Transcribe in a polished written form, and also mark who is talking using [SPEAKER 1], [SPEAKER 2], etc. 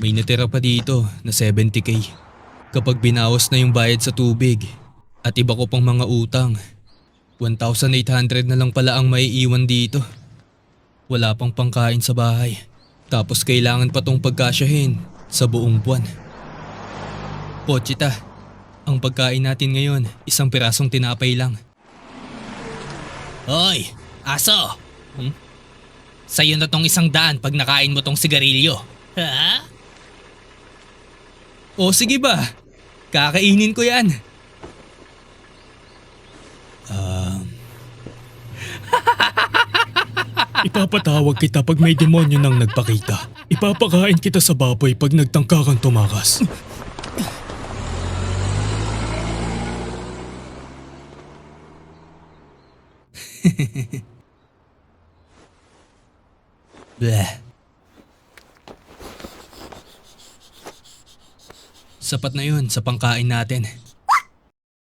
[SPEAKER 1] May natira pa dito na 70k. Kapag binawas na yung bayad sa tubig at iba ko pang mga utang, 1,800 na lang pala ang maiiwan dito. Wala pang pangkain sa bahay. Tapos kailangan pa tong pagkasyahin sa buong buwan. Pochita, ang pagkain natin ngayon, isang pirasong tinapay lang.
[SPEAKER 2] Hoy, aso! Sa'yo na tong 100 pag nakain mo tong sigarilyo. Ha?
[SPEAKER 1] O sige ba, kakainin ko yan.
[SPEAKER 3] Ipapatawag kita pag may demonyo nang nagpakita. Ipapakain kita sa baboy pag nagtangka kang tumakas.
[SPEAKER 1] Bleh. Sapat na yun sa pangkain natin.